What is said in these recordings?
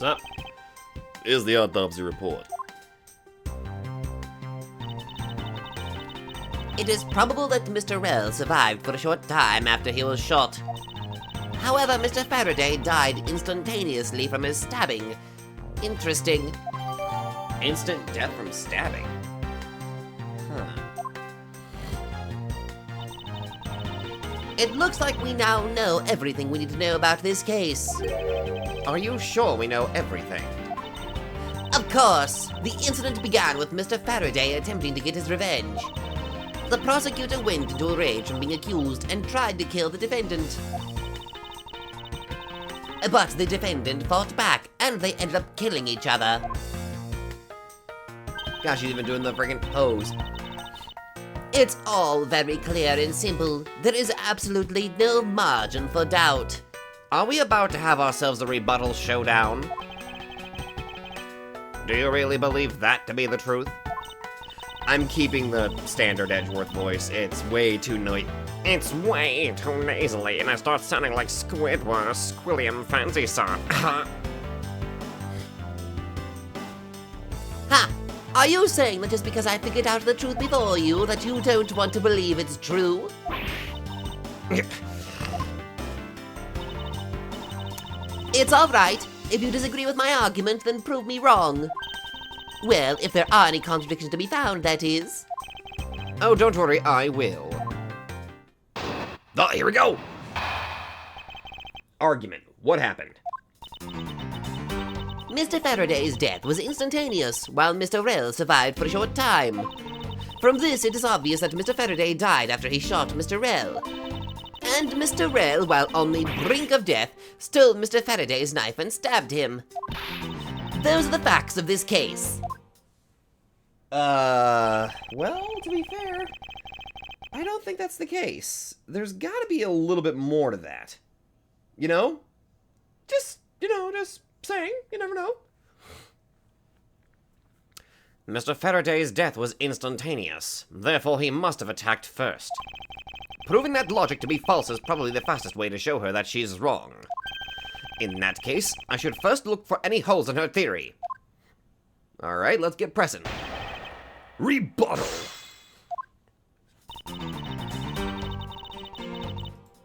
So, here's the autopsy report. It is probable that Mr. Rell survived for a short time after he was shot. However, Mr. Faraday died instantaneously from his stabbing. Interesting. Instant death from stabbing? It looks like we now know everything we need to know about this case. Are you sure we know everything? Of course, the incident began with Mr. Faraday attempting to get his revenge. The prosecutor went into a rage from being accused and tried to kill the defendant. But the defendant fought back, and they ended up killing each other. Gosh, she's even doing the friggin' pose. It's all very clear and simple. There is absolutely no margin for doubt. Are we about to have ourselves a rebuttal showdown? Do you really believe that to be the truth? I'm keeping the standard Edgeworth voice. It's way too It's way too nasally, and I start sounding like Squidward, Squilliam Fancy Song. Ha! Are you saying that just because I figured out the truth before you, that you don't want to believe it's true? It's alright. If you disagree with my argument, then prove me wrong. Well, if there are any contradictions to be found, that is. Oh, don't worry, I will. Oh, here we go! Argument. What happened? Mr. Faraday's death was instantaneous, while Mr. Rell survived for a short time. From this, it is obvious that Mr. Faraday died after he shot Mr. Rell. And Mr. Rell, while on the brink of death, stole Mr. Faraday's knife and stabbed him. Those are the facts of this case. Well, to be fair, I don't think that's the case. There's gotta be a little bit more to that. You know? Just saying, you never know. Mr. Faraday's death was instantaneous, therefore he must have attacked first. Proving that logic to be false is probably the fastest way to show her that she's wrong. In that case, I should first look for any holes in her theory. Alright, let's get pressing. Rebuttal!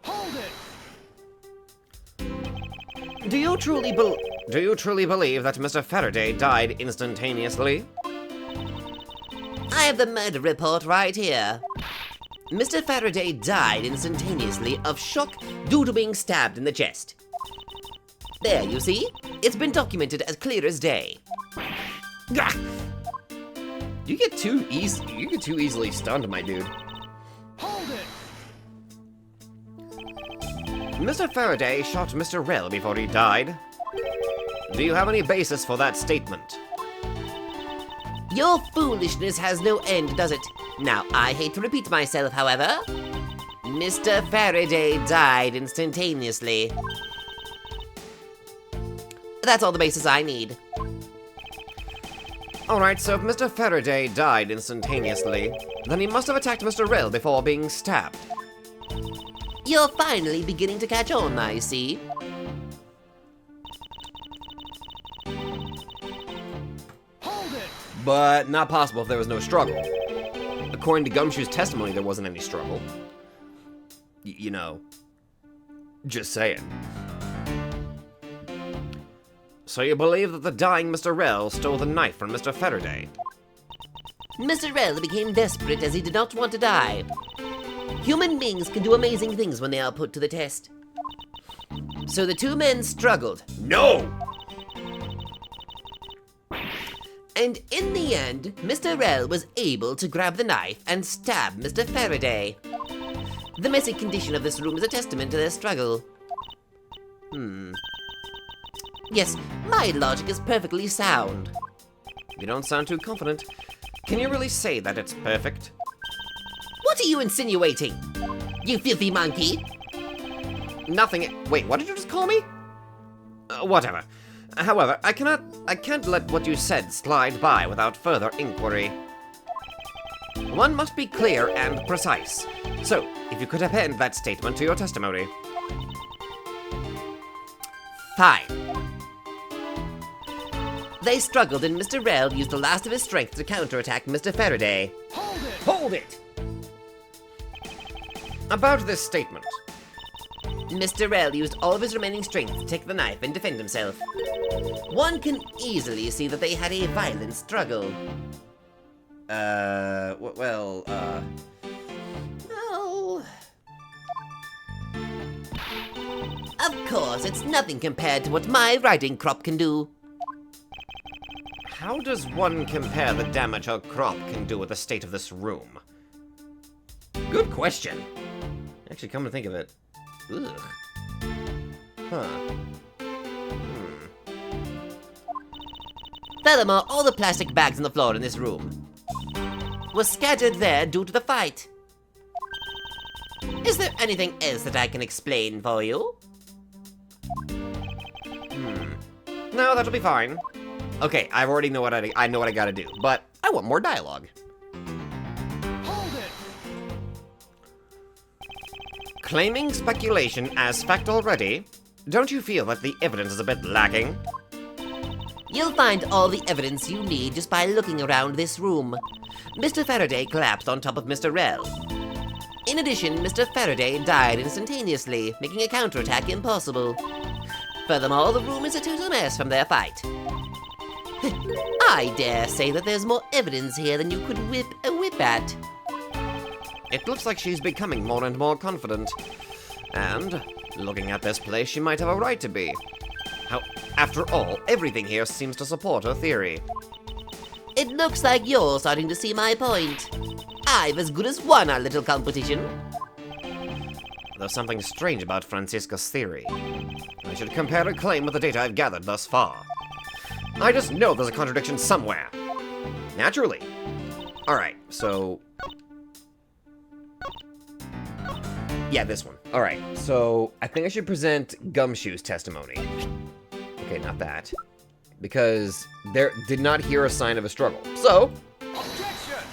Hold it! Do you truly believe that Mr. Faraday died instantaneously? I have the murder report right here. Mr. Faraday died instantaneously of shock due to being stabbed in the chest. There, you see? It's been documented as clear as day. Gah! You get too easily stunned, my dude. Hold it! Mr. Faraday shot Mr. Rell before he died. Do you have any basis for that statement? Your foolishness has no end, does it? Now, I hate to repeat myself, however. Mr. Faraday died instantaneously. That's all the basis I need. Alright, so if Mr. Faraday died instantaneously, then he must have attacked Mr. Rell before being stabbed. You're finally beginning to catch on, I see. Hold it! But not possible if there was no struggle. According to Gumshoe's testimony, there wasn't any struggle. You know, just saying. So you believe that the dying Mr. Rell stole the knife from Mr. Faraday? Mr. Rell became desperate as he did not want to die. Human beings can do amazing things when they are put to the test. So the two men struggled. No! And in the end, Mr. Rell was able to grab the knife and stab Mr. Faraday. The messy condition of this room is a testament to their struggle. Yes, my logic is perfectly sound. You don't sound too confident. Can you really say that it's perfect? What are you insinuating? You filthy monkey! Nothing. Wait, what did you just call me? Whatever. However, I can't let what you said slide by without further inquiry. One must be clear and precise. So, if you could append that statement to your testimony. Fine. They struggled and Mr. Rel used the last of his strength to counterattack Mr. Faraday. Hold it! Hold it! About this statement. Mr. Rel used all of his remaining strength to take the knife and defend himself. One can easily see that they had a violent struggle. Well, Of course, it's nothing compared to what my riding crop can do. how does one compare the damage her crop can do with the state of this room? Good question. Actually, come to think of it. Ugh. Huh. Furthermore, all the plastic bags on the floor in this room were scattered there due to the fight. Is there anything else that I can explain for you? No, that'll be fine. Okay, I already know what I know what I gotta do, but I want more dialogue. Hold it! Claiming speculation as fact already, don't you feel that the evidence is a bit lacking? You'll find all the evidence you need just by looking around this room. Mr. Faraday collapsed on top of Mr. Rel. In addition, Mr. Faraday died instantaneously, making a counterattack impossible. Furthermore, the room is a total mess from their fight. I dare say that there's more evidence here than you could whip a whip at. It looks like she's becoming more and more confident. And, looking at this place, she might have a right to be. After all, everything here seems to support her theory. It looks like you're starting to see my point. I've as good as won our little competition. There's something strange about Francisca's theory. I should compare her claim with the data I've gathered thus far. I just know there's a contradiction somewhere. Naturally. Alright, so... yeah, this one. Alright, so I think I should present Gumshoe's testimony. Okay, not that. Because there did not hear a sign of a struggle. So... Objection!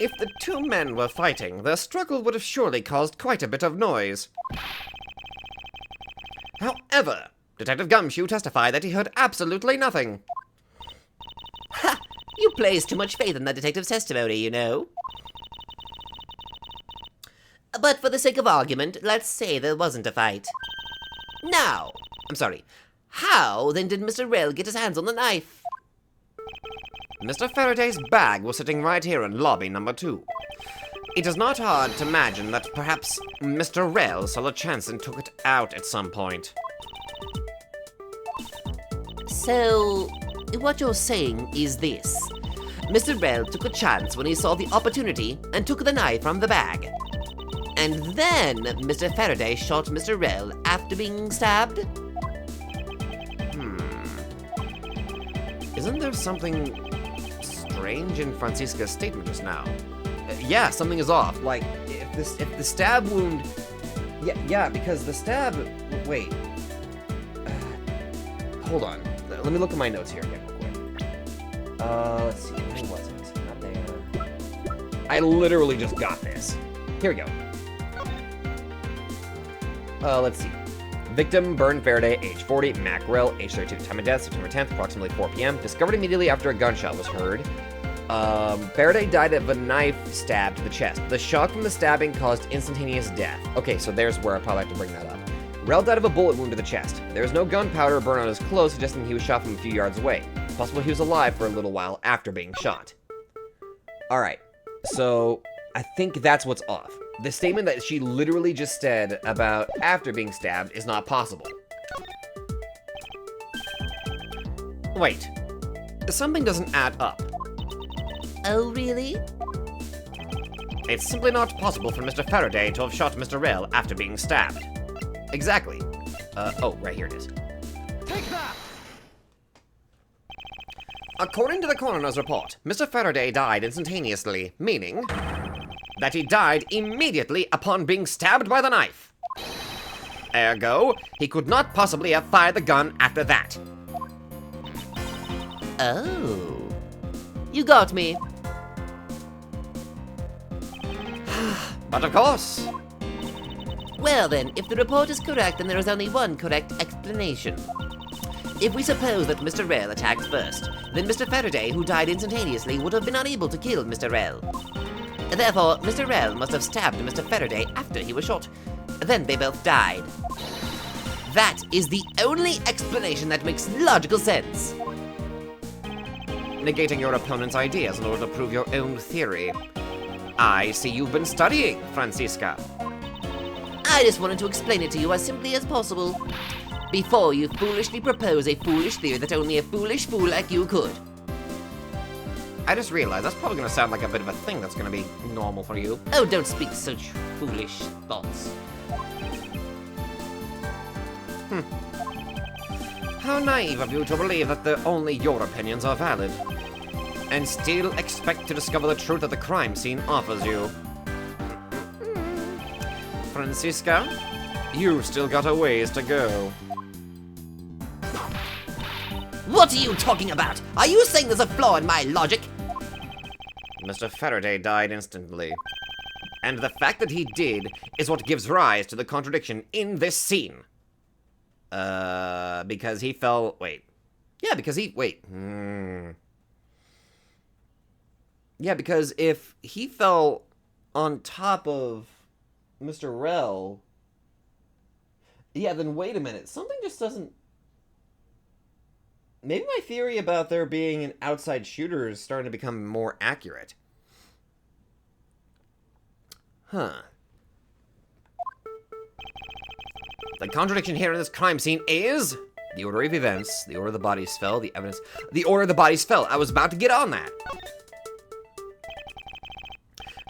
if the two men were fighting, their struggle would have surely caused quite a bit of noise. However, Detective Gumshoe testified that he heard absolutely nothing. Ha! You place too much faith in that detective's testimony, you know. But for the sake of argument, let's say there wasn't a fight. Now, how then did Mr. Rel get his hands on the knife? Mr. Faraday's bag was sitting right here in lobby number 2. It is not hard to imagine that perhaps Mr. Rel saw a chance and took it out at some point. So, what you're saying is this. Mr. Rel took a chance when he saw the opportunity and took the knife from the bag. And then Mr. Faraday shot Mr. Rel after being stabbed? Isn't there something strange in Francisca's statement just now? Yeah, something is off. Like, if the stab wound... Yeah, because the stab... Wait. Hold on. Let me look at my notes here again real quick. Let's see. Where was it? Not there. I literally just got this. Here we go. Let's see. Victim, Bern Faraday, age 40, Mac Rel, age 32. Time of death, September 10th, approximately 4 p.m. Discovered immediately after a gunshot was heard. Faraday died of a knife stab to the chest. The shock from the stabbing caused instantaneous death. Okay, so there's where I probably have to bring that up. Rel died of a bullet wound to the chest. There is no gunpowder or burn on his clothes, suggesting he was shot from a few yards away. It's possible he was alive for a little while after being shot. Alright, so I think that's what's off. The statement that she literally just said about after being stabbed is not possible. Wait. Something doesn't add up. Oh, really? It's simply not possible for Mr. Faraday to have shot Mr. Rel after being stabbed. Exactly. Oh, right here it is. Take that! According to the coroner's report, Mr. Faraday died instantaneously, meaning that he died immediately upon being stabbed by the knife. Ergo, he could not possibly have fired the gun after that. Oh. You got me. But of course, Well then, if the report is correct, then there is only one correct explanation. If we suppose that Mr. Rel attacked first, then Mr. Faraday, who died instantaneously, would have been unable to kill Mr. Rel. Therefore, Mr. Rel must have stabbed Mr. Faraday after he was shot. Then they both died. That is the only explanation that makes logical sense. Negating your opponent's ideas in order to prove your own theory. I see you've been studying, Francisca. I just wanted to explain it to you as simply as possible, before you foolishly propose a foolish theory that only a foolish fool like you could. I just realized that's probably going to sound like a bit of a thing that's going to be normal for you. Oh, don't speak such foolish thoughts. How naive of you to believe that only your opinions are valid, and still expect to discover the truth that the crime scene offers you. Francisca, you've still got a ways to go. What are you talking about? Are you saying there's a flaw in my logic? Mr. Faraday died instantly. And the fact that he did is what gives rise to the contradiction in this scene. Because he fell... Wait. Yeah, because he... Wait. Yeah, because if he fell on top of Mr. Rel... Yeah, then wait a minute. Something just doesn't... Maybe my theory about there being an outside shooter is starting to become more accurate. Huh. The contradiction here in this crime scene is the order of events, the order the bodies fell, the evidence, the order the bodies fell. I was about to get on that.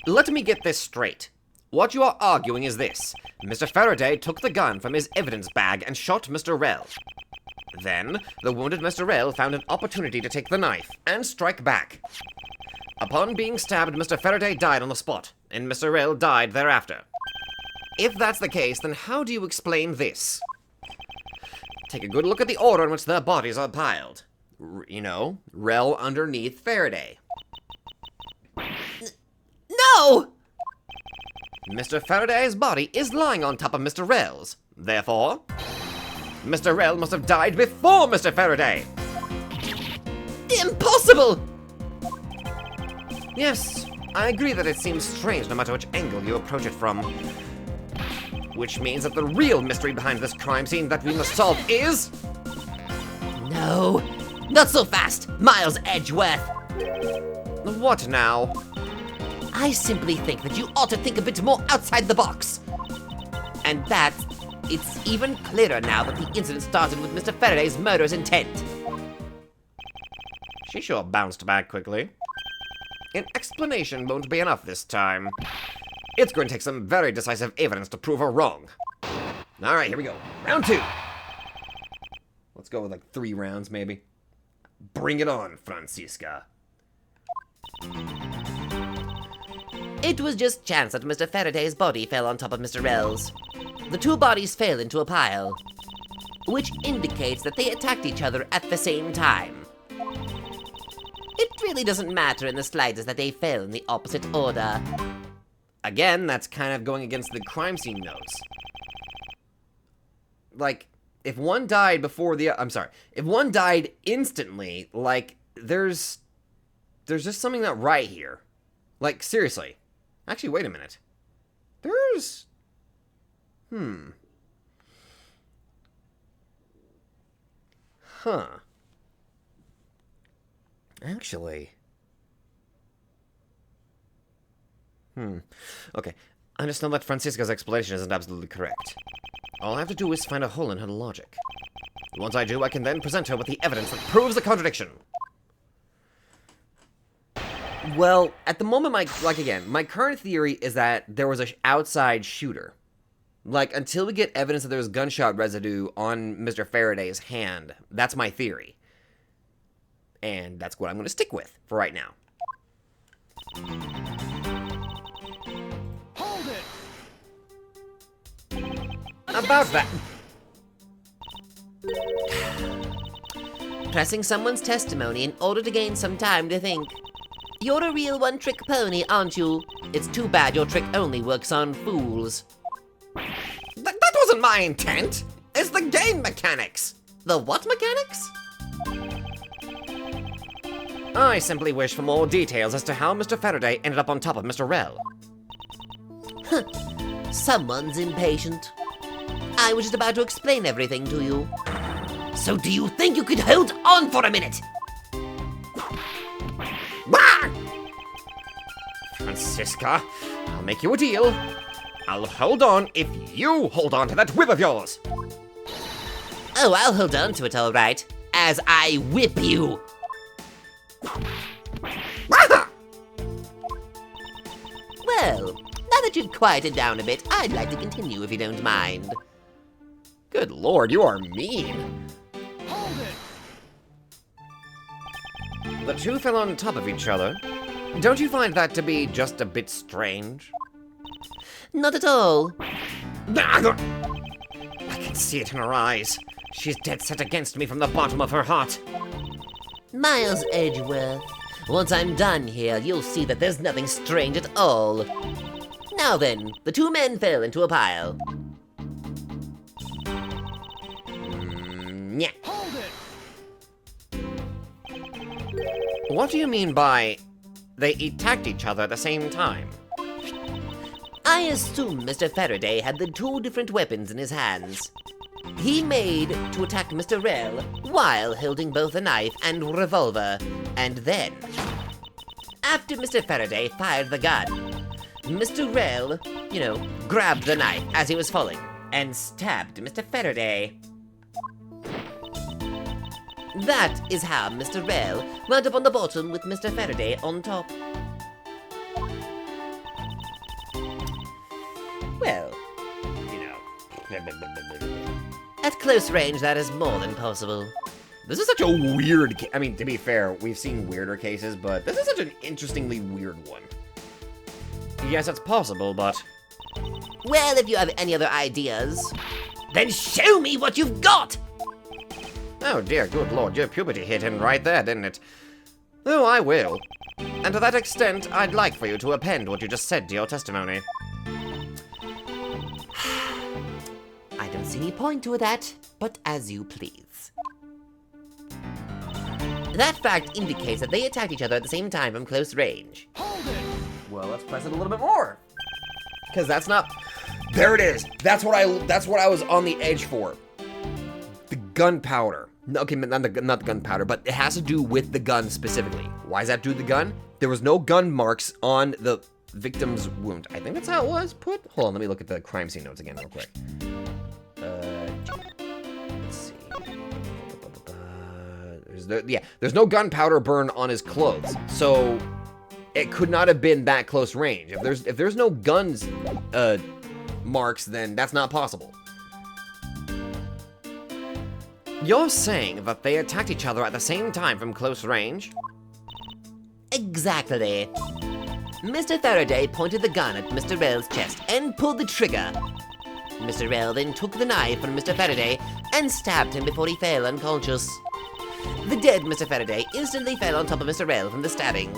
Let me get this straight. What you are arguing is this. Mr. Faraday took the gun from his evidence bag and shot Mr. Rel. Then, the wounded Mr. Rel found an opportunity to take the knife and strike back. Upon being stabbed, Mr. Faraday died on the spot, and Mr. Rel died thereafter. If that's the case, then how do you explain this? Take a good look at the order in which their bodies are piled. Rel underneath Faraday. No! Mr. Faraday's body is lying on top of Mr. Rel's. Therefore, Mr. Rel must have died before Mr. Faraday. Impossible! Yes, I agree that it seems strange no matter which angle you approach it from. Which means that the real mystery behind this crime scene that we must solve is... No, not so fast, Miles Edgeworth. What now? I simply think that you ought to think a bit more outside the box. And that, it's even clearer now that the incident started with Mr. Faraday's murderous intent. She sure bounced back quickly. An explanation won't be enough this time. It's going to take some very decisive evidence to prove her wrong. Alright, here we go. Round 2. Let's go with like 3 rounds, maybe. Bring it on, Francisca. It was just chance that Mr. Faraday's body fell on top of Mr. Rel's. The two bodies fell into a pile, which indicates that they attacked each other at the same time. It really doesn't matter in the slightest that they fell in the opposite order. Again, that's kind of going against the crime scene notes. Like, if one died before the... if one died instantly, like, there's just something not right here. Like, seriously. Actually, wait a minute. There's... Huh. Actually... Okay. I just know that Francisca's explanation isn't absolutely correct. All I have to do is find a hole in her logic. Once I do, I can then present her with the evidence that proves the contradiction. Well, at the moment, my current theory is that there was an outside shooter. Like, until we get evidence that there was gunshot residue on Mr. Faraday's hand, that's my theory. And that's what I'm going to stick with for right now. Hold it! About that. Pressing someone's testimony in order to gain some time to think. You're a real one-trick pony, aren't you? It's too bad your trick only works on fools. wasn't my intent! It's the game mechanics! The what mechanics? I simply wish for more details as to how Mr. Faraday ended up on top of Mr. Rel. Someone's impatient. I was just about to explain everything to you. So do you think you could hold on for a minute? Wah! Francisca, I'll make you a deal. I'll hold on if you hold on to that whip of yours. Oh, I'll hold on to it all right, as I whip you. Wah! Well, now that you've quieted down a bit, I'd like to continue if you don't mind. Good lord, you are mean. Hold it! The two fell on top of each other. Don't you find that to be just a bit strange? Not at all. I can see it in her eyes. She's dead set against me from the bottom of her heart. Miles Edgeworth, once I'm done here, you'll see that there's nothing strange at all. Now then, the two men fell into a pile. Yeah. Hold it! What do you mean by they attacked each other at the same time? I assume Mr. Faraday had the two different weapons in his hands. He made to attack Mr. Rel while holding both a knife and revolver, and then, after Mr. Faraday fired the gun, Mr. Rel, grabbed the knife as he was falling and stabbed Mr. Faraday. That is how Mr. Rel wound up on the bottom with Mr. Faraday on top. Well, at close range, that is more than possible. This is such a weird I mean, to be fair, we've seen weirder cases, but this is such an interestingly weird one. Yes, it's possible, but... Well, if you have any other ideas, then show me what you've got! Oh dear, good lord, your puberty hit him right there, didn't it? Oh, I will. And to that extent, I'd like for you to append what you just said to your testimony. I don't see any point to that, but as you please. That fact indicates that they attacked each other at the same time from close range. Hold it! Well, let's press it a little bit more. Because that's not... There it is! That's what I was on the edge for. The gunpowder. Okay, not the gunpowder, but it has to do with the gun specifically. Why does that do with the gun? There was no gun marks on the victim's wound. I think that's how it was put. Hold on, let me look at the crime scene notes again real quick. Let's see. There's no gunpowder burn on his clothes, so it could not have been that close range. If there's no guns marks, then that's not possible. You're saying that they attacked each other at the same time from close range? Exactly. Mr. Faraday pointed the gun at Mr. Rel's chest and pulled the trigger. Mr. Rel then took the knife from Mr. Faraday and stabbed him before he fell unconscious. The dead Mr. Faraday instantly fell on top of Mr. Rel from the stabbing,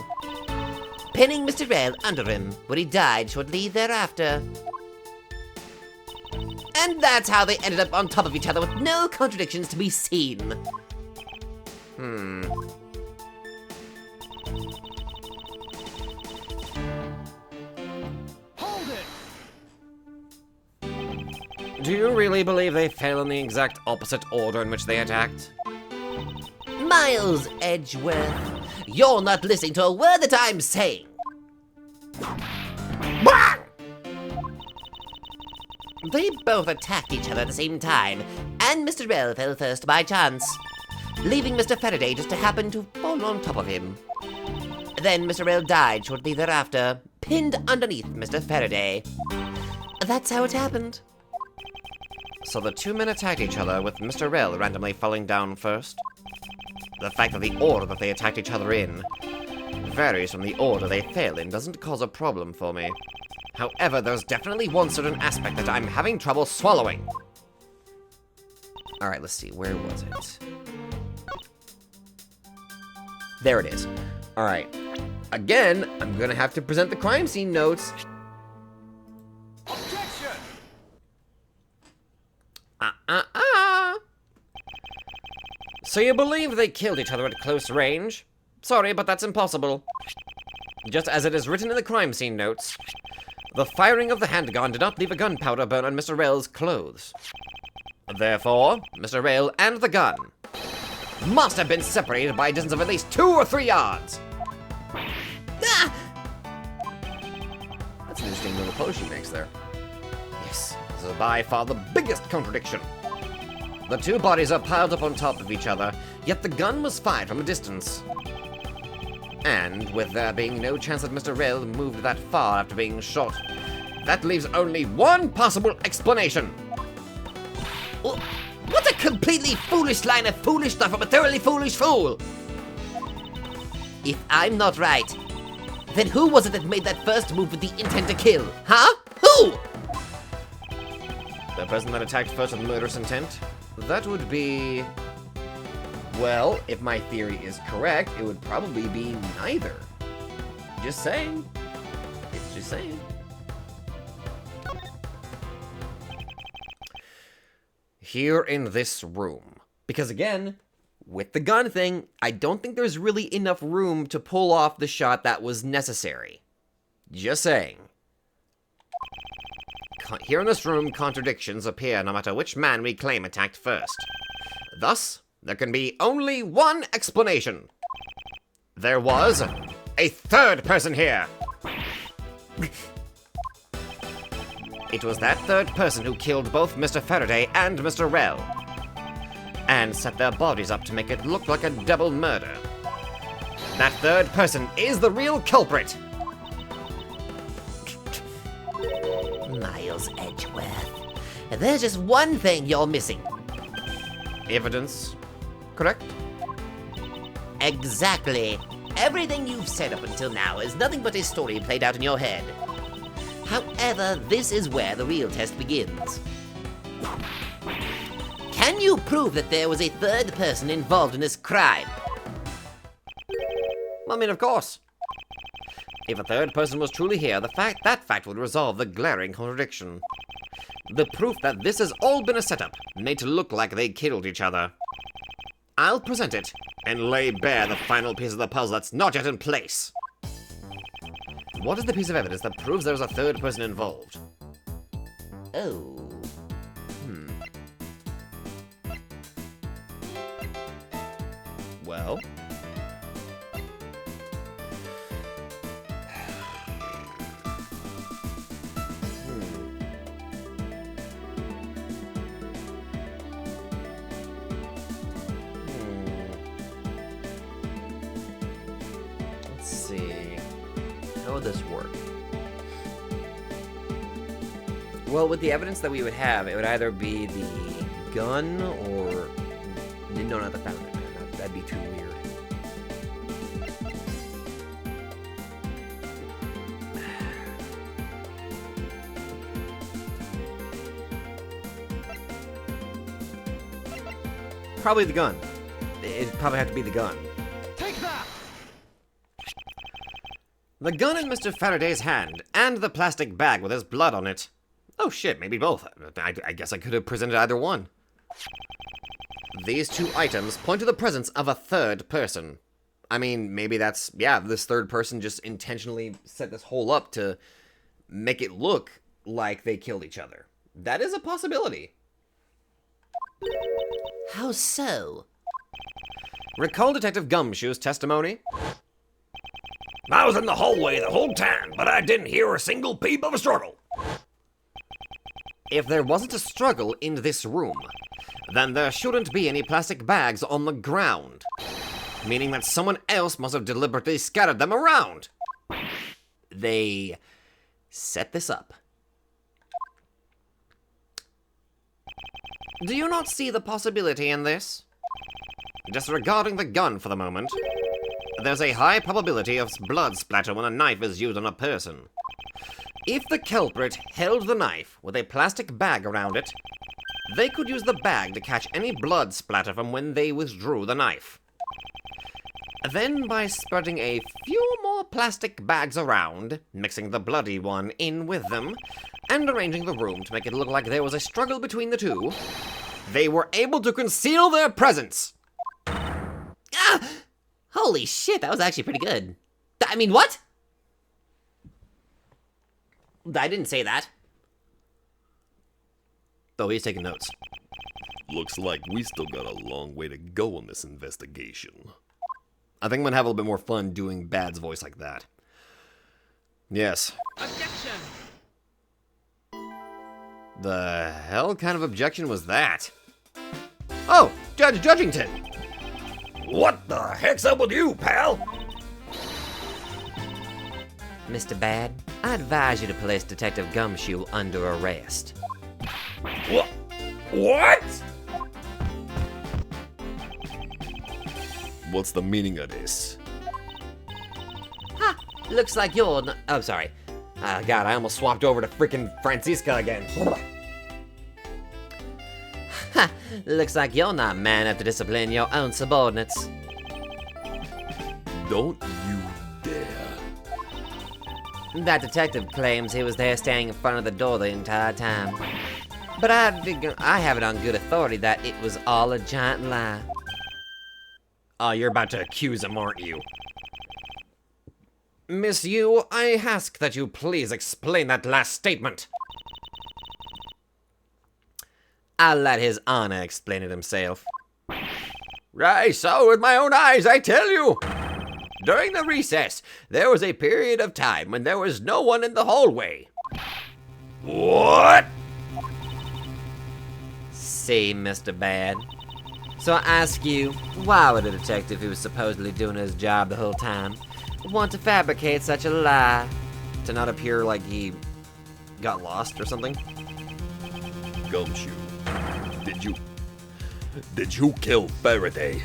pinning Mr. Rel under him, where he died shortly thereafter. And that's how they ended up on top of each other with no contradictions to be seen. Hold it! Do you really believe they fell in the exact opposite order in which they attacked? Miles Edgeworth, you're not listening to a word that I'm saying. Bah! They both attacked each other at the same time, and Mr. Rel fell first by chance, leaving Mr. Faraday just to happen to fall on top of him. Then Mr. Rel died shortly thereafter, pinned underneath Mr. Faraday. That's how it happened. So the two men attacked each other with Mr. Rel randomly falling down first? The fact that the order that they attacked each other in varies from the order they fell in doesn't cause a problem for me. However, there's definitely one certain aspect that I'm having trouble swallowing. Alright, let's see, where was it? There it is. Alright. Again, I'm gonna have to present the crime scene notes. Objection! So you believe they killed each other at close range? Sorry, but that's impossible. Just as it is written in the crime scene notes, the firing of the handgun did not leave a gunpowder burn on Mr. Rail's clothes. Therefore, Mr. Rail and the gun must have been separated by a distance of at least 2 or 3 yards. Ah! That's an interesting little pose she makes there. Yes, this is by far the biggest contradiction. The two bodies are piled up on top of each other, yet the gun was fired from a distance. And with there being no chance that Mr. Rail moved that far after being shot, that leaves only one possible explanation. What a completely foolish line of foolish stuff from a thoroughly foolish fool! If I'm not right, then who was it that made that first move with the intent to kill? Huh? Who? The person that attacked first with murderous intent? That would be... Well, if my theory is correct, it would probably be neither. Just saying. It's just saying. Here in this room. Because again, with the gun thing, I don't think there's really enough room to pull off the shot that was necessary. Just saying. Here in this room, contradictions appear no matter which man we claim attacked first. Thus, there can be only one explanation. There was a third person here. It was that third person who killed both Mr. Faraday and Mr. Rell, and set their bodies up to make it look like a double murder. That third person is the real culprit. Miles Edgeworth. There's just one thing you're missing. Evidence, correct? Exactly. Everything you've said up until now is nothing but a story played out in your head. However, this is where the real test begins. Can you prove that there was a third person involved in this crime? I mean, of course. If a third person was truly here, that fact would resolve the glaring contradiction. The proof that this has all been a setup, made to look like they killed each other. I'll present it, and lay bare the final piece of the puzzle that's not yet in place. What is the piece of evidence that proves there was a third person involved? Oh. Well... Let's see... How would this work? Well, with the evidence that we would have, it would either be the gun or... No, not the fountain, man. That'd be too weird. Probably the gun. It'd probably have to be the gun. Take that! The gun in Mr. Faraday's hand, and the plastic bag with his blood on it. Oh shit, maybe both. I guess I could have presented either one. These two items point to the presence of a third person. I mean, maybe that's, yeah, this third person just intentionally set this whole up to make it look like they killed each other. That is a possibility. How so? Recall Detective Gumshoe's testimony? I was in the hallway the whole time, but I didn't hear a single peep of a struggle. If there wasn't a struggle in this room, then there shouldn't be any plastic bags on the ground, meaning that someone else must have deliberately scattered them around. They set this up. Do you not see the possibility in this? Disregarding the gun for the moment, there's a high probability of blood splatter when a knife is used on a person. If the culprit held the knife with a plastic bag around it, they could use the bag to catch any blood splatter from when they withdrew the knife. Then, by spreading a few more plastic bags around, mixing the bloody one in with them, and arranging the room to make it look like there was a struggle between the two, they were able to conceal their presence. Ah! Holy shit, that was actually pretty good. I mean, what? I didn't say that. Oh, he's taking notes. Looks like we still got a long way to go on this investigation. I think I'm gonna have a little bit more fun doing Bad's voice like that. Yes. Objection! The hell kind of objection was that? Oh, Judge Judgington! What the heck's up with you, pal? Mr. Bad, I advise you to place Detective Gumshoe under arrest. What? What's the meaning of this? Ha! Looks like you're not. Oh, sorry. Ah, God, I almost swapped over to freaking Francisca again. Ha! Looks like you're not man enough to discipline your own subordinates. Don't you dare. That detective claims he was there standing in front of the door the entire time. But I have it on good authority that it was all a giant lie. Oh, you're about to accuse him, aren't you? Miss Yu, I ask that you please explain that last statement. I'll let his honor explain it himself. I saw with my own eyes, I tell you! During the recess, there was a period of time when there was no one in the hallway. What? See, Mr. Bad. So I ask you, why would a detective who was supposedly doing his job the whole time want to fabricate such a lie? To not appear like he got lost or something? Gumshoe, did you kill Faraday?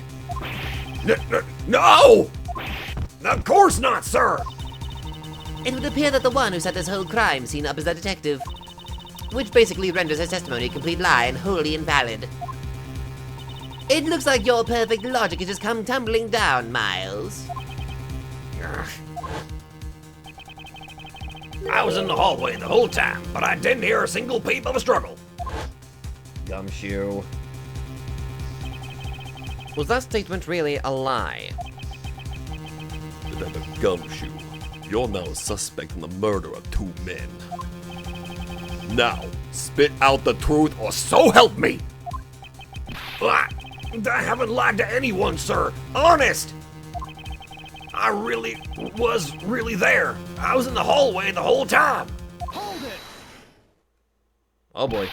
No! Of course not, sir! It would appear that the one who set this whole crime scene up is the detective, which basically renders his testimony a complete lie and wholly invalid. It looks like your perfect logic has just come tumbling down, Miles. I was in the hallway the whole time, but I didn't hear a single peep of a struggle. Gumshoe. Was that statement really a lie? Detective Gumshoe, you're now a suspect in the murder of 2 men. Now, spit out the truth or so help me! I haven't lied to anyone, sir. Honest! I was really there. I was in the hallway the whole time. Hold it! Oh boy.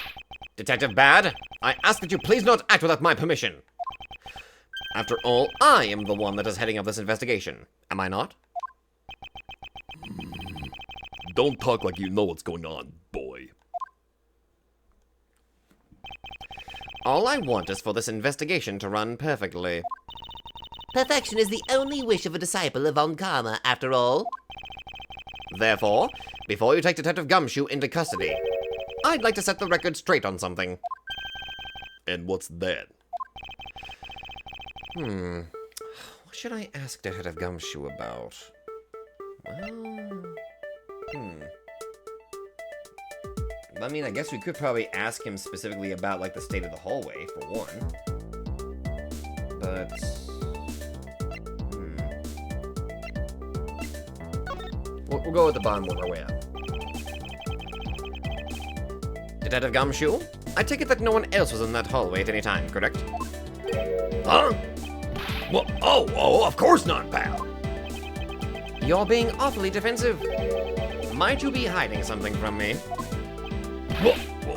Detective Bad, I ask that you please not act without my permission. After all, I am the one that is heading up this investigation. Am I not? Don't talk like you know what's going on, boy. All I want is for this investigation to run perfectly. Perfection is the only wish of a disciple of Von Karma, after all. Therefore, before you take Detective Gumshoe into custody, I'd like to set the record straight on something. And what's that? What should I ask Detective Gumshoe about? Well, I mean, I guess we could probably ask him specifically about, like, the state of the hallway, for one. But... We'll go with the bottom one, our way up. Detective Gumshoe, I take it that no one else was in that hallway at any time, correct? Huh? Well, oh, of course not, pal. You're being awfully defensive. Might you be hiding something from me? Well,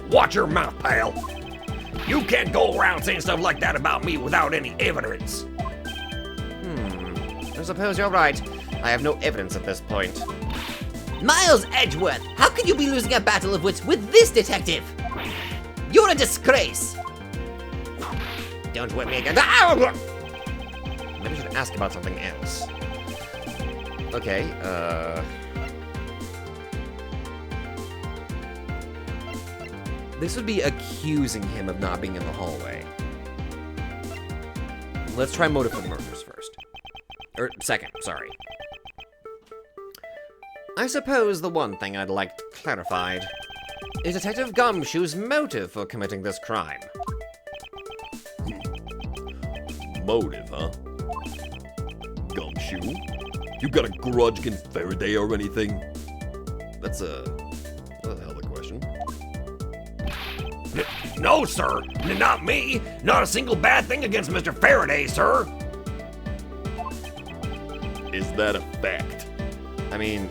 watch your mouth, pal. You can't go around saying stuff like that about me without any evidence. I suppose you're right. I have no evidence at this point. Miles Edgeworth, how can you be losing a battle of wits with this detective? You're a disgrace. Don't whip me again. Maybe I should ask about something else. Okay, this would be accusing him of not being in the hallway. Let's try motive for the murders first. Or second, sorry. I suppose the one thing I'd like clarified is Detective Gumshoe's motive for committing this crime. Motive, huh? Gumshoe? You got a grudge against Faraday or anything? That's a hell of a question. No, sir. Not me. Not a single bad thing against Mr. Faraday, sir. Is that a fact? I mean,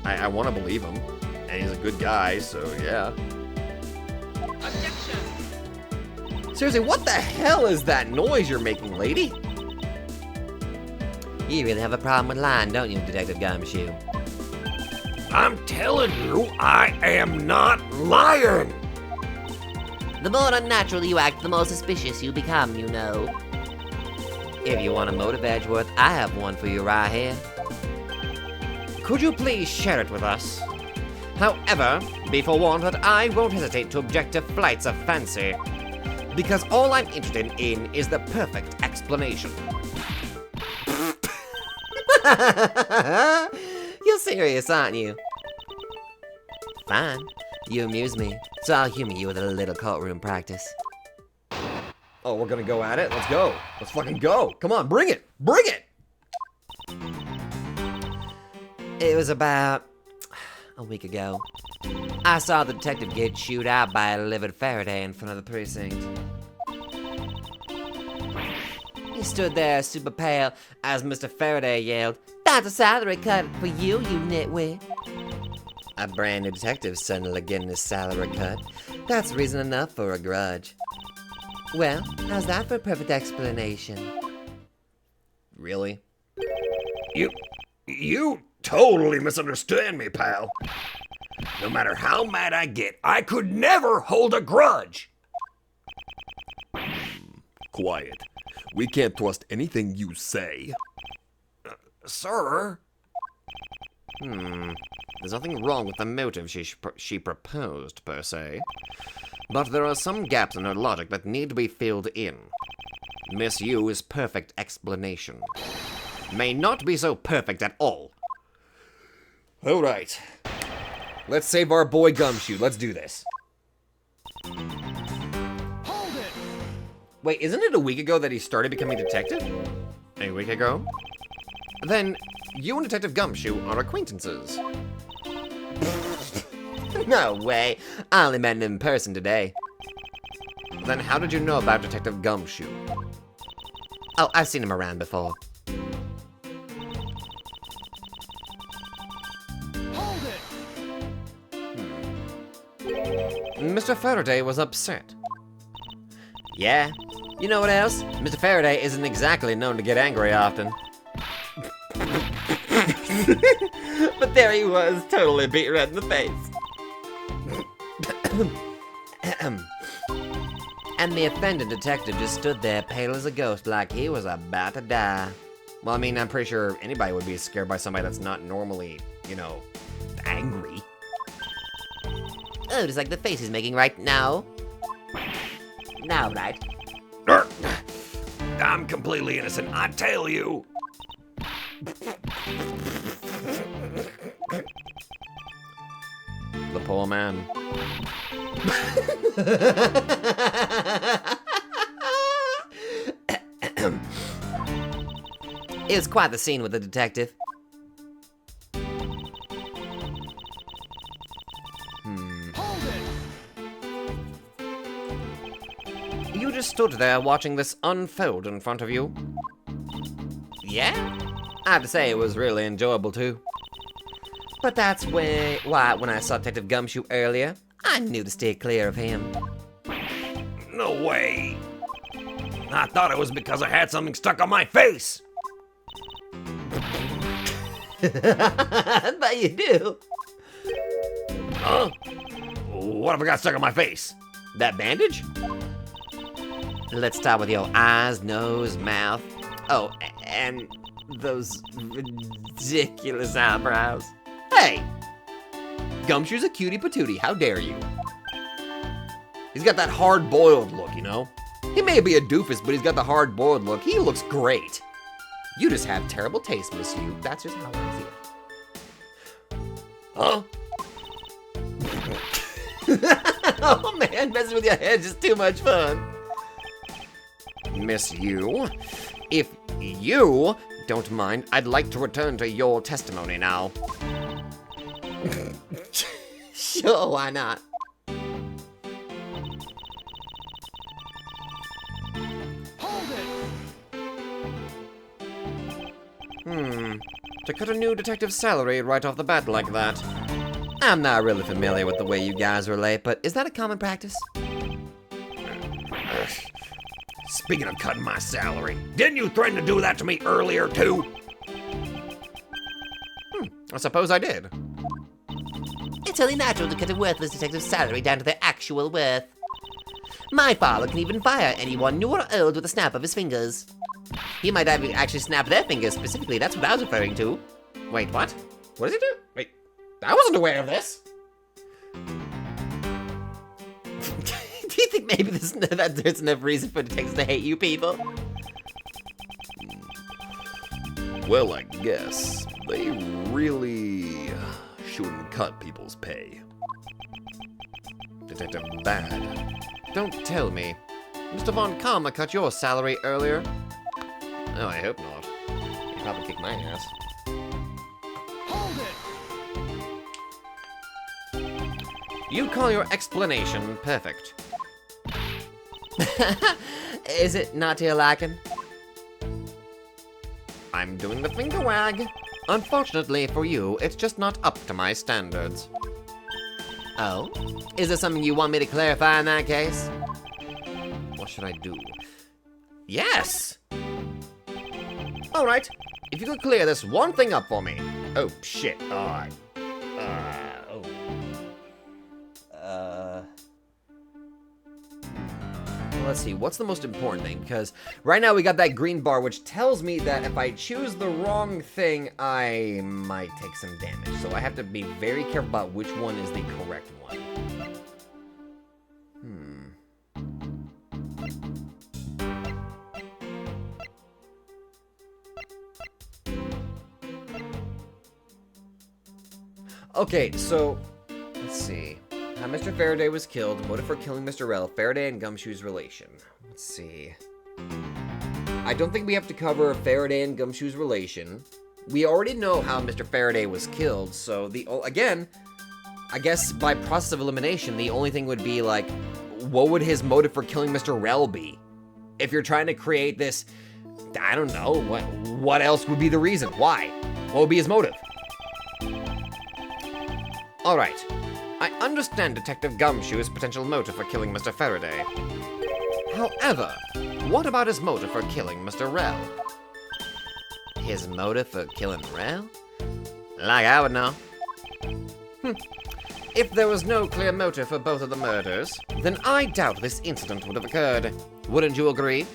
I want to believe him. And he's a good guy, so yeah. Objection. Seriously, what the hell is that noise you're making, lady? You really have a problem with lying, don't you, Detective Gumshoe? I'm telling you, I am not lying. The more unnatural you act, the more suspicious you become, you know. If you want a motive, Edgeworth, I have one for you right here. Could you please share it with us? However, be forewarned that I won't hesitate to object to flights of fancy, because all I'm interested in is the perfect explanation. You're serious, aren't you? Fine. You amuse me, so I'll humor you with a little courtroom practice. Oh, we're gonna go at it? Let's go. Let's fucking go. Come on, bring it. Bring it. It was about a week ago. I saw the detective get chewed out by a livid Faraday in front of the precinct. He stood there super pale as Mr. Faraday yelled, "That's a salary cut for you, you nitwit." A brand new detective suddenly getting his salary cut. That's reason enough for a grudge. Well, how's that for a perfect explanation? Really? You totally misunderstand me, pal. No matter how mad I get, I could never hold a grudge. Quiet. We can't trust anything you say. Sir? There's nothing wrong with the motive she proposed, per se. But there are some gaps in her logic that need to be filled in. Miss Yu's perfect explanation may not be so perfect at all. Alright. Let's save our boy Gumshoe. Let's do this. Hold it. Wait, isn't it a week ago that he started becoming detective? A week ago? Then, you and Detective Gumshoe are acquaintances. No way. I only met him in person today. Then how did you know about Detective Gumshoe? Oh, I've seen him around before. Hold it. Mr. Faraday was upset. Yeah. You know what else? Mr. Faraday isn't exactly known to get angry often. But there he was, totally beat red in the face. And the offended detective just stood there, pale as a ghost, like he was about to die. Well, I mean, I'm pretty sure anybody would be scared by somebody that's not normally, you know, angry. Oh, just like the face he's making right now. Now, right? I'm completely innocent, I tell you. The poor man. It was quite the scene with the detective. Hold it. You just stood there watching this unfold in front of you. Yeah? I have to say it was really enjoyable too. But that's why when I saw Detective Gumshoe earlier, I knew to stay clear of him. No way. I thought it was because I had something stuck on my face. But you do. Huh? What have I got stuck on my face? That bandage? Let's start with your eyes, nose, mouth. Oh, and those ridiculous eyebrows. Hey! Gumshoe's a cutie patootie, how dare you? He's got that hard-boiled look, you know? He may be a doofus, but he's got the hard-boiled look. He looks great. You just have terrible taste, Miss Yu. That's just how I feel. Huh? Oh man, messing with your head is just too much fun. Miss Yu, if you don't mind, I'd like to return to your testimony now. Sure, why not? Hold it! To cut a new detective's salary right off the bat like that. I'm not really familiar with the way you guys relate, but is that a common practice? Speaking of cutting my salary, didn't you threaten to do that to me earlier, too? I suppose I did. It's only natural to cut a worthless detective's salary down to their actual worth. My father can even fire anyone new or old with a snap of his fingers. He might have actually snapped their fingers specifically, that's what I was referring to. Wait, what? What does he do? Wait, I wasn't aware of this. Do you think maybe there's enough reason for detectives to hate you people? Well, I guess they really shouldn't cut people's pay. Detective Bad. Don't tell me. Mr. Von Karma cut your salary earlier. Oh, I hope not. He'd probably kick my ass. Hold it! You call your explanation perfect. Is it not to your liking? I'm doing the finger wag. Unfortunately for you, it's just not up to my standards. Oh? Is there something you want me to clarify in that case? What should I do? Yes! Alright, if you could clear this one thing up for me. Oh, shit. Let's see, what's the most important thing? Because right now we got that green bar, which tells me that if I choose the wrong thing, I might take some damage. So I have to be very careful about which one is the correct one. Okay, so let's see. How Mr. Faraday was killed, motive for killing Mr. Rell, Faraday and Gumshoe's relation. Let's see. I don't think we have to cover Faraday and Gumshoe's relation. We already know how Mr. Faraday was killed, so again, I guess by process of elimination, the only thing would be like, what would his motive for killing Mr. Rell be? If you're trying to create this, I don't know, what else would be the reason? Why? What would be his motive? Alright. I understand Detective Gumshoe's potential motive for killing Mr. Faraday. However, what about his motive for killing Mr. Rell? His motive for killing Rell? Like I would know. If there was no clear motive for both of the murders, then I doubt this incident would have occurred. Wouldn't you agree?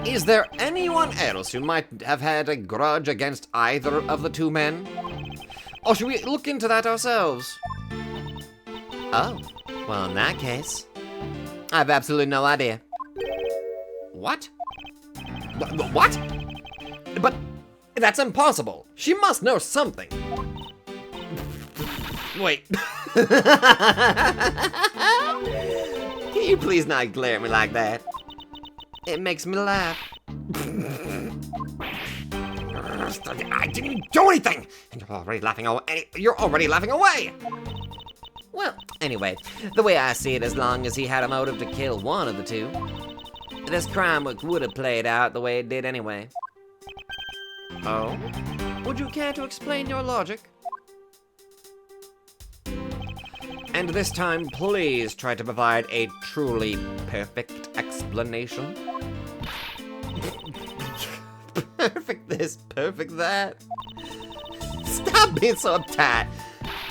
Is there anyone else who might have had a grudge against either of the two men? Or should we look into that ourselves? Oh, well in that case, I have absolutely no idea. What? What? But that's impossible. She must know something. Wait. Can you please not glare at me like that? It makes me laugh. I didn't do anything! And you're already laughing away! Well, anyway, the way I see it, as long as he had a motive to kill one of the two, this crime would have played out the way it did anyway. Oh? Would you care to explain your logic? And this time, please try to provide a truly perfect explanation. Perfect this, perfect that. Stop being so uptight.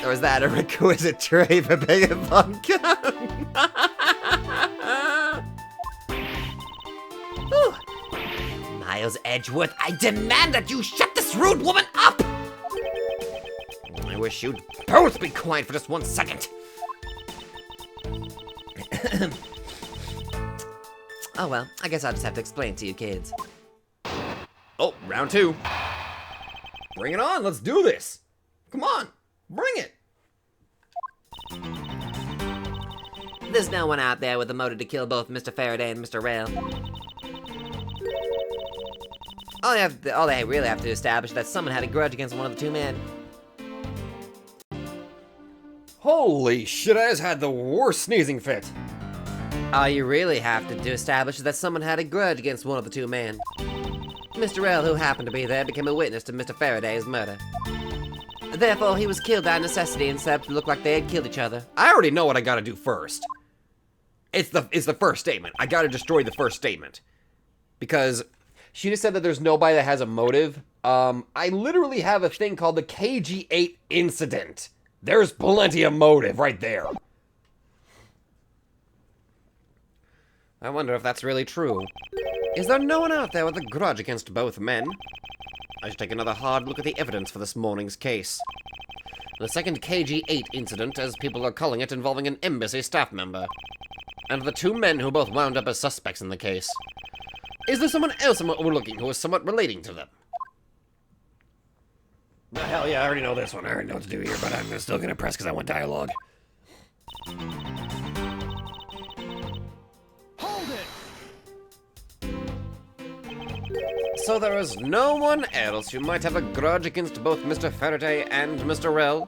Or is that a requisite trait for being a fun Miles Edgeworth, I demand that you shut this rude woman up! I wish you'd both be quiet for just 1 second. Oh well, I guess I'll just have to explain to you kids. Oh, round 2. Bring it on, let's do this. Come on, bring it. There's no one out there with a motive to kill both Mr. Faraday and Mr. Rell. All they really have to establish is that someone had a grudge against one of the two men. Holy shit, I just had the worst sneezing fit. All you really have to establish is that someone had a grudge against one of the two men. Mr. L, who happened to be there, became a witness to Mr. Faraday's murder. Therefore, he was killed out of necessity and set up to look like they had killed each other. I already know what I gotta do first. It's the first statement. I gotta destroy the first statement. Because she just said that there's nobody that has a motive. I literally have a thing called the KG8 incident. There's plenty of motive right there. I wonder if that's really true. Is there no one out there with a grudge against both men? I should take another hard look at the evidence for this morning's case. The second KG8 incident, as people are calling it, involving an embassy staff member. And the two men who both wound up as suspects in the case. Is there someone else I'm overlooking who is somewhat relating to them? Hell yeah, I already know this one. I already know what to do here, but I'm still gonna press because I want dialogue. Hold it! So there is no one else who might have a grudge against both Mr. Faraday and Mr. Rell?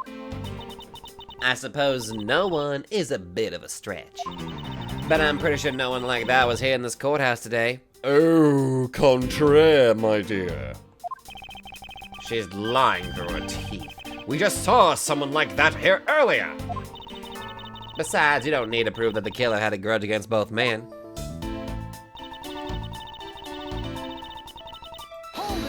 I suppose no one is a bit of a stretch. But I'm pretty sure no one like that was here in this courthouse today. Au contraire, my dear. She's lying through her teeth. We just saw someone like that here earlier. Besides, you don't need to prove that the killer had a grudge against both men. Hold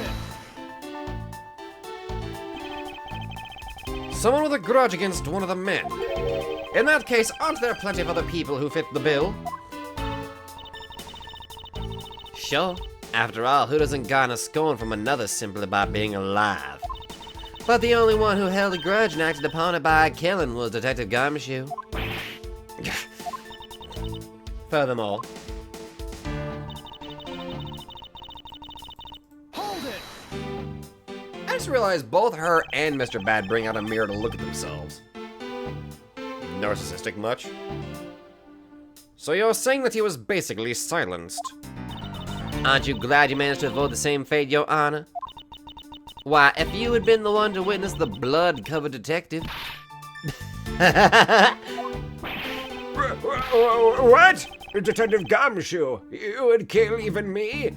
it! Someone with a grudge against one of the men. In that case, aren't there plenty of other people who fit the bill? Sure. After all, who doesn't garner scorn from another simply by being alive? But the only one who held a grudge and acted upon it by killing was Detective Gumshoe. Furthermore, Hold it! I just realized both her and Mr. Bad bring out a mirror to look at themselves. Narcissistic much? So you're saying that he was basically silenced? aren't you glad you managed to avoid the same fate, Your Honor? Why, if you had been the one to witness the blood-covered detective... What? Detective Gumshoe, you would kill even me?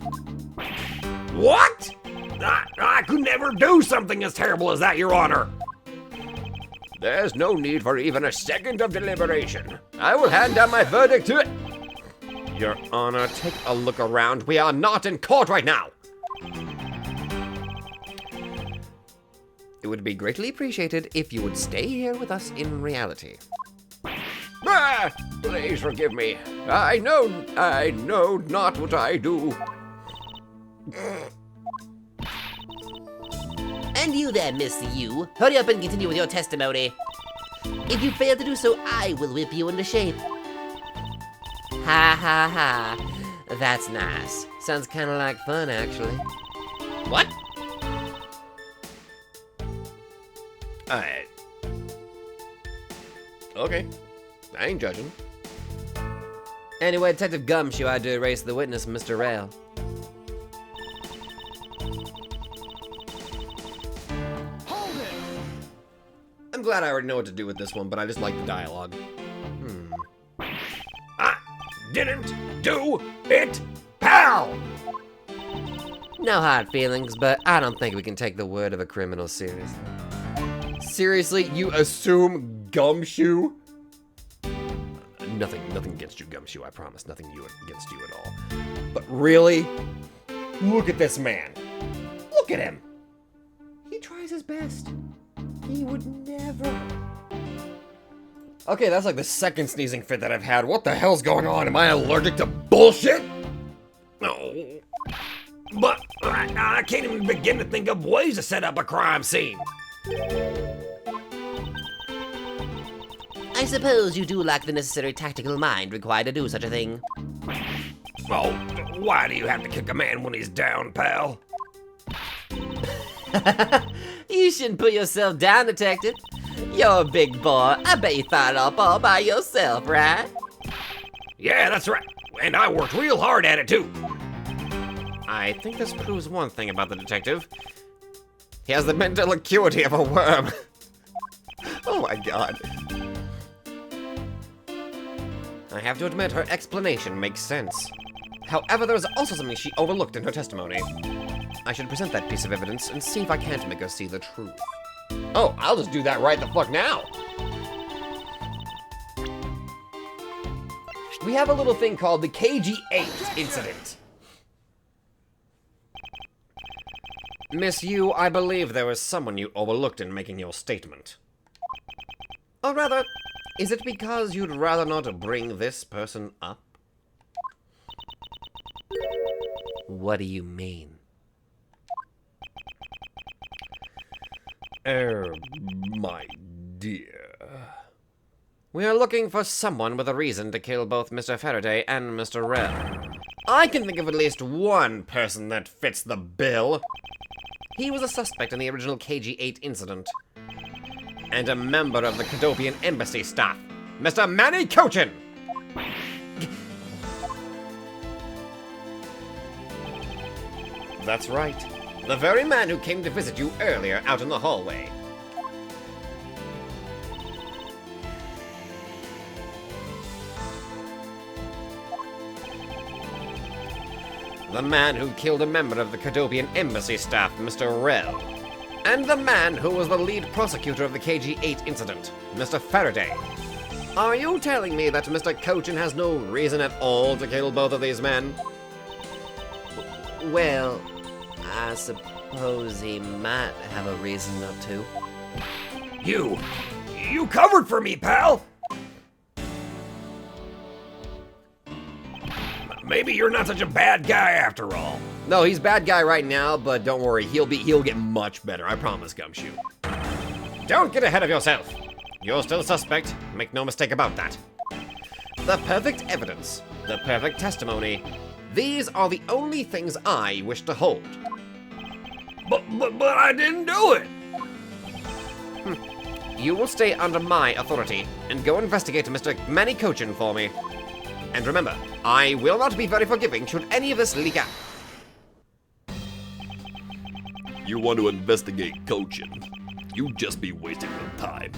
What? I could never do something as terrible as that, Your Honor. There's no need for even a second of deliberation. I will hand down my verdict to it. Your Honor, take a look around. We are not in court right now. It would be greatly appreciated if you would stay here with us in reality. Please forgive me. I know not what I do. And you there, Miss You. Hurry up and continue with your testimony. If you fail to do so, I will whip you into shape. Ha ha ha. That's nice. Sounds kind of like fun, actually. What? Alright. Okay. I ain't judging. Anyway, Detective Gumshoe, I do erase the witness, Mr. Rail. Hold it! I'm glad I already know what to do with this one, but I just like the dialogue. I didn't do it, pal! No hard feelings, but I don't think we can take the word of a criminal seriously. Seriously, you assume Gumshoe? Nothing against you, Gumshoe, I promise. Nothing against you at all. But really? Look at this man. Look at him. He tries his best. He would never. Okay, that's like the second sneezing fit that I've had. What the hell's going on? Am I allergic to bullshit? No. But I can't even begin to think of ways to set up a crime scene. I suppose you do lack the necessary tactical mind required to do such a thing. Well, why do you have to kick a man when he's down, pal? You shouldn't put yourself down, Detective. You're a big boy. I bet you thought it up all by yourself, right? Yeah, that's right. And I worked real hard at it, too. I think this proves one thing about the detective. He has the mental acuity of a worm. Oh my god. I have to admit, her explanation makes sense. However, there is also something she overlooked in her testimony. I should present that piece of evidence and see if I can't make her see the truth. Oh, I'll just do that right the fuck now! We have a little thing called the KG8 incident. Miss Yu, I believe there was someone you overlooked in making your statement. Or rather, is it because you'd rather not bring this person up? What do you mean? My dear. We are looking for someone with a reason to kill both Mr. Faraday and Mr. Rell. I can think of at least one person that fits the bill. He was a suspect in the original KG8 incident. And a member of the Cadopian embassy staff, Mr. Manny Cochin! That's right. The very man who came to visit you earlier out in the hallway. The man who killed a member of the Cadopian embassy staff, Mr. Rell. And the man who was the lead prosecutor of the KG8 incident, Mr. Faraday. Are you telling me that Mr. Cochin has no reason at all to kill both of these men? Well, I suppose he might have a reason not to. You covered for me, pal! Maybe you're not such a bad guy after all. No, he's bad guy right now, but don't worry, he'll get much better, I promise, Gumshoe. Don't get ahead of yourself. You're still a suspect, make no mistake about that. The perfect evidence, the perfect testimony, these are the only things I wish to hold. But I didn't do it! You will stay under my authority and go investigate Mr. Manny Cochin for me. And remember, I will not be very forgiving should any of this leak out. You want to investigate Cochin? You'd just be wasting your time.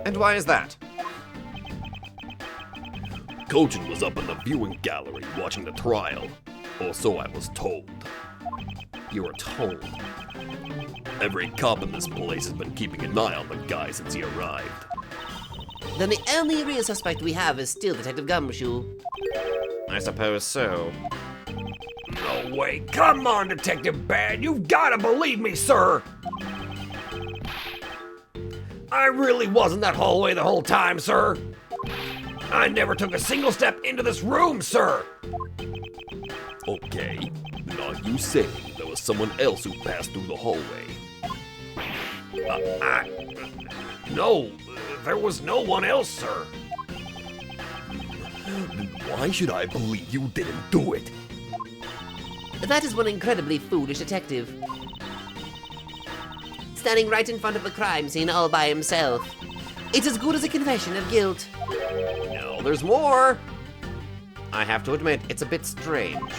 And why is that? Cochin was up in the viewing gallery watching the trial, or so I was told. You were told. Every cop in this place has been keeping an eye on the guy since he arrived. Then the only real suspect we have is still Detective Gumshoe. I suppose so. No way. Come on, Detective Bad. You've got to believe me, sir. I really was in that hallway the whole time, sir. I never took a single step into this room, sir. Okay. Now you say there was someone else who passed through the hallway. No, there was no one else, sir. Then why should I believe you didn't do it? That is one incredibly foolish detective. Standing right in front of the crime scene all by himself. It's as good as a confession of guilt. No, there's more. I have to admit, it's a bit strange.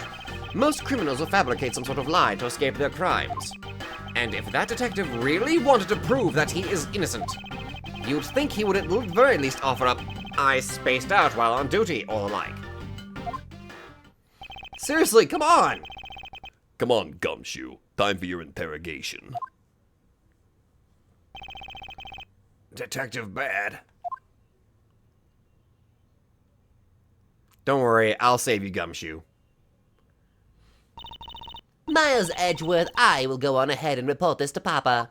Most criminals will fabricate some sort of lie to escape their crimes. And if that detective really wanted to prove that he is innocent, you'd think he would at the very least offer up, "I spaced out while on duty," or the like. Seriously, come on! Come on, Gumshoe. Time for your interrogation. Detective Bad. Don't worry, I'll save you, Gumshoe. Miles Edgeworth, I will go on ahead and report this to Papa.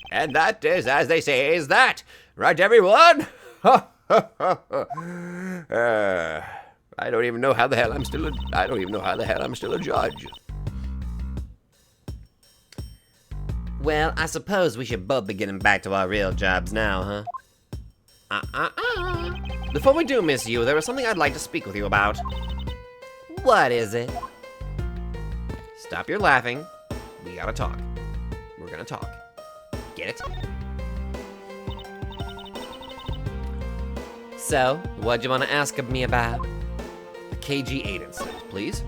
And that is, as they say, is that. Right, everyone? I don't even know how the hell I'm still a judge. Well, I suppose we should both be getting back to our real jobs now, huh? Before we do, Miss Yu, there is something I'd like to speak with you about. What is it? Stop your laughing. We gotta talk. We're gonna talk. Get it? So, what do you want to ask of me about? The KG8 incident, please.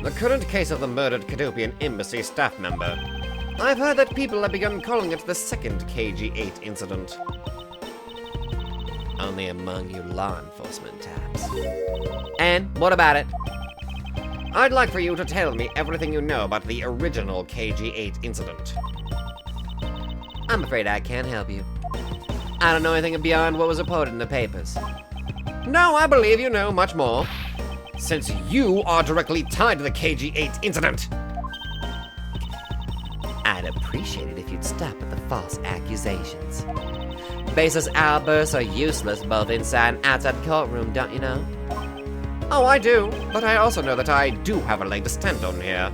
The current case of the murdered Cadopian embassy staff member. I've heard that people have begun calling it the second KG-8 incident. Only among you law enforcement types. And what about it? I'd like for you to tell me everything you know about the original KG-8 incident. I'm afraid I can't help you. I don't know anything beyond what was reported in the papers. No, I believe you know much more, since you are directly tied to the KG-8 incident. I'd appreciate it if you'd stop at the false accusations. Baseless outbursts are useless both inside and outside the courtroom, don't you know? Oh, I do, but I also know that I do have a leg to stand on here.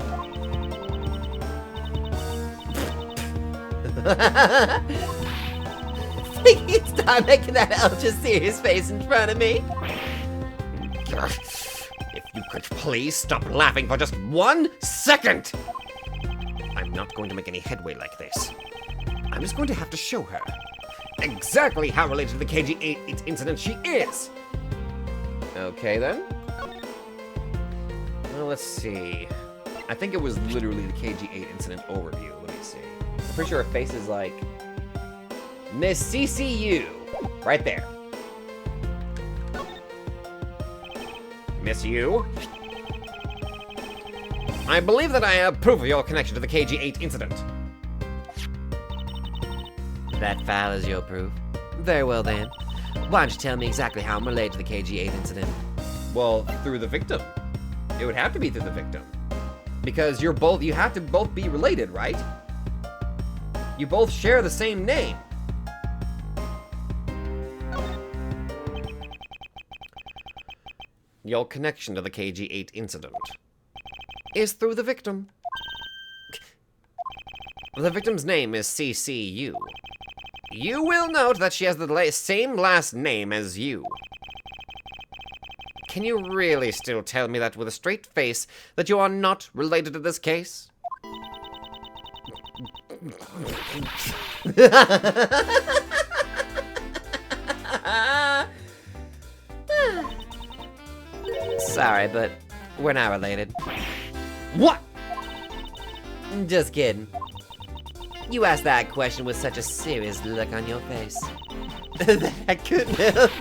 Stop making that ultra serious face in front of me. If you could please stop laughing for just 1 second! I'm not going to make any headway like this. I'm just going to have to show her exactly how related to the KG-8 incident she is. Okay, then. Well, let's see. I think it was literally the KG-8 incident overview. Let me see. I'm pretty sure her face is like Miss CCU. Right there. Miss U. I believe that I approve of your connection to the KG-8 incident. That file is your proof. Very well then. Why don't you tell me exactly how I'm related to the KG-8 incident? Well, through the victim. It would have to be through the victim. Because you have to both be related, right? You both share the same name. Your connection to the KG-8 incident is through the victim. The victim's name is CCU. You will note that she has the same last name as you. Can you really still tell me that with a straight face that you are not related to this case? Sorry, but we're not related. What? Just kidding. You asked that question with such a serious look on your face. I couldn't help.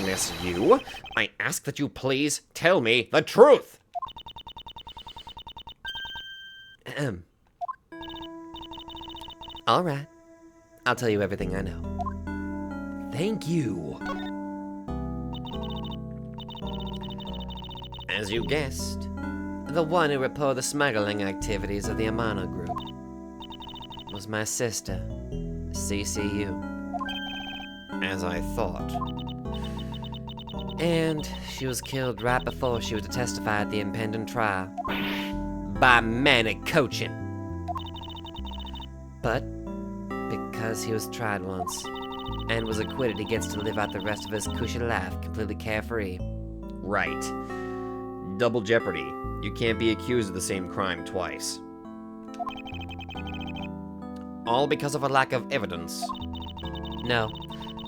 Miss Yu, I ask that you please tell me the truth. All right. I'll tell you everything I know. Thank you. As you guessed, The one who reported the smuggling activities of the Amano group was my sister, CCU. as I thought. And she was killed right before she was to testify at the impending trial by Manny Cochin. But because he was tried once and was acquitted, he gets to live out the rest of his cushy life completely carefree. Right. Double jeopardy. You can't be accused of the same crime twice. All because of a lack of evidence. No,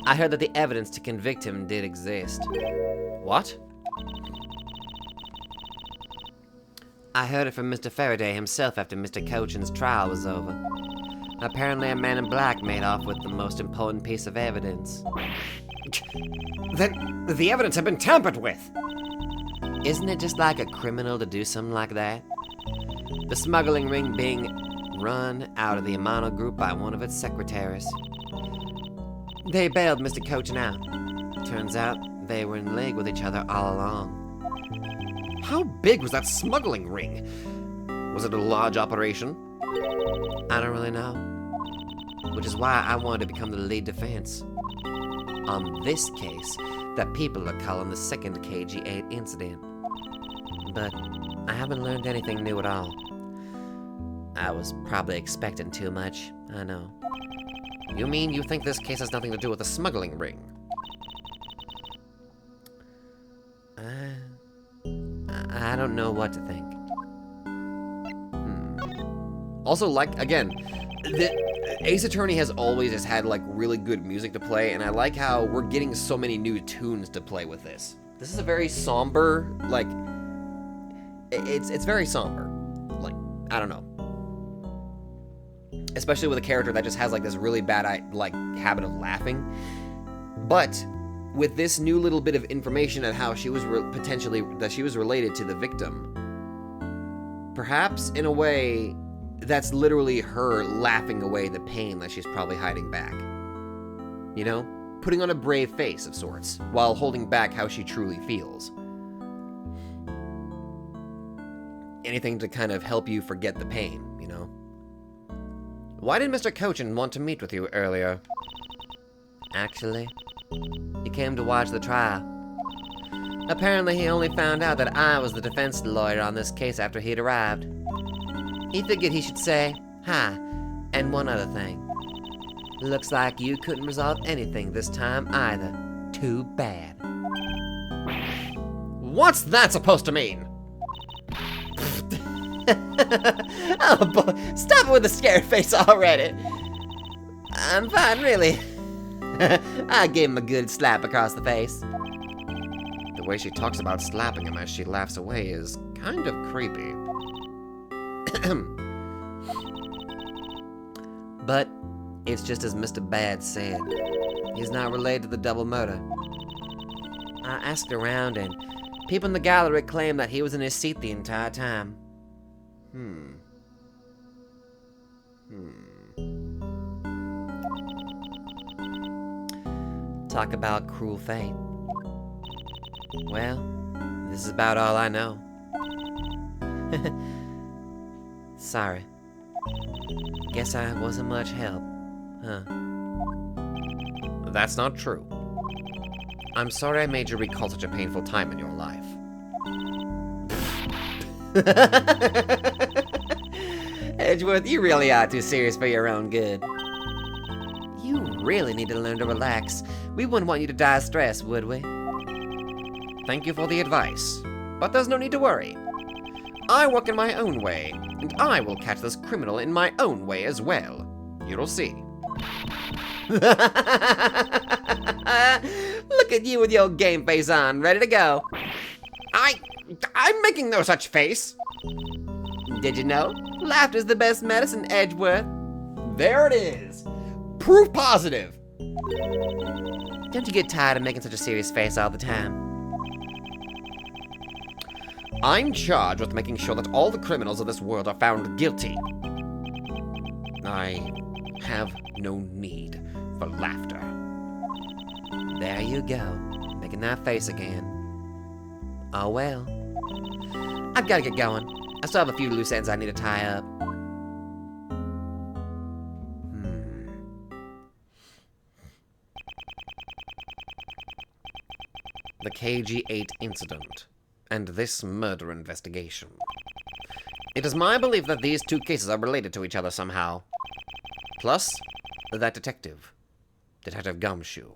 I heard that the evidence to convict him did exist. What? I heard it from Mr. Faraday himself after Mr. Cochin's trial was over. Apparently a man in black made off with the most important piece of evidence. Then the evidence had been tampered with! Isn't it just like a criminal to do something like that? The smuggling ring being run out of the Amano group by one of its secretaries. They bailed Mr. Cochin out. Turns out they were in league with each other all along. How big was that smuggling ring? Was it a large operation? I don't really know. Which is why I wanted to become the lead defense on this case that people are calling the second KG-8 incident. But I haven't learned anything new at all. I was probably expecting too much, I know. You mean you think this case has nothing to do with the smuggling ring? I don't know what to think. Also, like, again, Ace Attorney has always just had like really good music to play, and I like how we're getting so many new tunes to play with this. This is a very somber, like, it's very somber. Like, I don't know. Especially with a character that just has like this really bad like habit of laughing. But with this new little bit of information on how she was potentially that she was related to the victim, perhaps in a way that's literally her laughing away the pain that she's probably hiding back. You know, putting on a brave face of sorts while holding back how she truly feels. Anything to kind of help you forget the pain, you know. Why did Mr. Cochin want to meet with you earlier? Actually, he came to watch the trial. Apparently, he only found out that I was the defense lawyer on this case after he'd arrived. He figured he should say hi, and one other thing. Looks like you couldn't resolve anything this time either. Too bad. What's that supposed to mean? Oh boy, stop it with the scared face already. I'm fine, really. I gave him a good slap across the face. The way she talks about slapping him as she laughs away is kind of creepy. But it's just as Mr. Bad said. He's not related to the double murder. I asked around, and people in the gallery claim that he was in his seat the entire time. Talk about cruel fate. Well, this is about all I know. Sorry. Guess I wasn't much help, huh? That's not true. I'm sorry I made you recall such a painful time in your life. Edgeworth, you really are too serious for your own good. You really need to learn to relax. We wouldn't want you to die of stress, would we? Thank you for the advice, but there's no need to worry. I work in my own way, and I will catch this criminal in my own way as well. You'll see. Look at you with your game face on, ready to go. I'm making no such face. Did you know? Laughter's the best medicine, Edgeworth. There it is. Proof positive. Don't you get tired of making such a serious face all the time? I'm charged with making sure that all the criminals of this world are found guilty. I have no need for laughter. There you go, making that face again. Oh well. I've got to get going. I still have a few loose ends I need to tie up. The KG-8 incident, and this murder investigation. It is my belief that these two cases are related to each other somehow. Plus, that detective, Detective Gumshoe.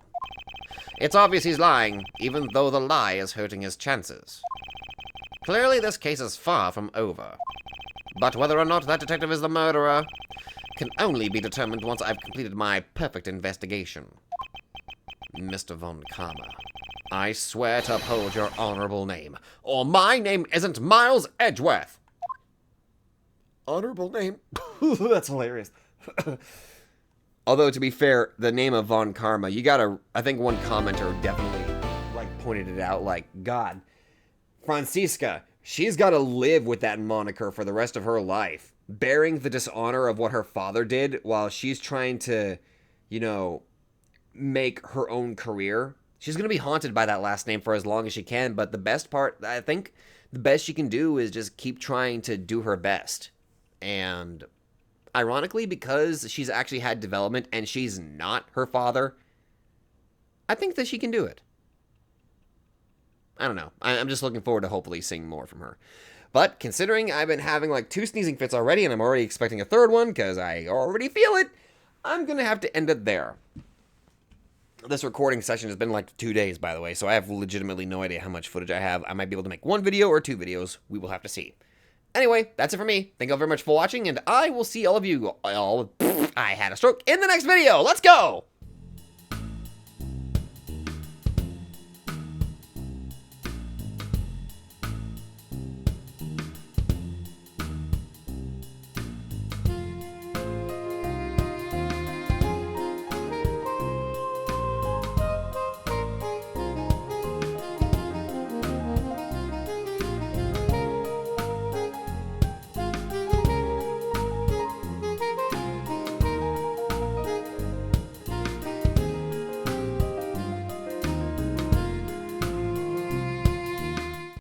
It's obvious he's lying, even though the lie is hurting his chances. Clearly, this case is far from over. But whether or not that detective is the murderer can only be determined once I've completed my perfect investigation. Mr. Von Karma, I swear to uphold your honorable name, or my name isn't Miles Edgeworth. Honorable name? That's hilarious. Although, to be fair, the name of Von Karma, you gotta, I think one commenter definitely, pointed it out, God, Francisca, she's gotta live with that moniker for the rest of her life, bearing the dishonor of what her father did while she's trying to, make her own career. She's gonna be haunted by that last name for as long as she can, but the best part, I think, the best she can do is just keep trying to do her best. And ironically, because she's actually had development and she's not her father, I think that she can do it. I don't know. I'm just looking forward to hopefully seeing more from her. But considering I've been having 2 sneezing fits already and I'm already expecting a third one because I already feel it, I'm going to have to end it there. This recording session has been 2 days, by the way, so I have legitimately no idea how much footage I have. I might be able to make 1 video or 2 videos. We will have to see. Anyway, that's it for me. Thank you all very much for watching, and I will see all of you, I had a stroke, in the next video. Let's go!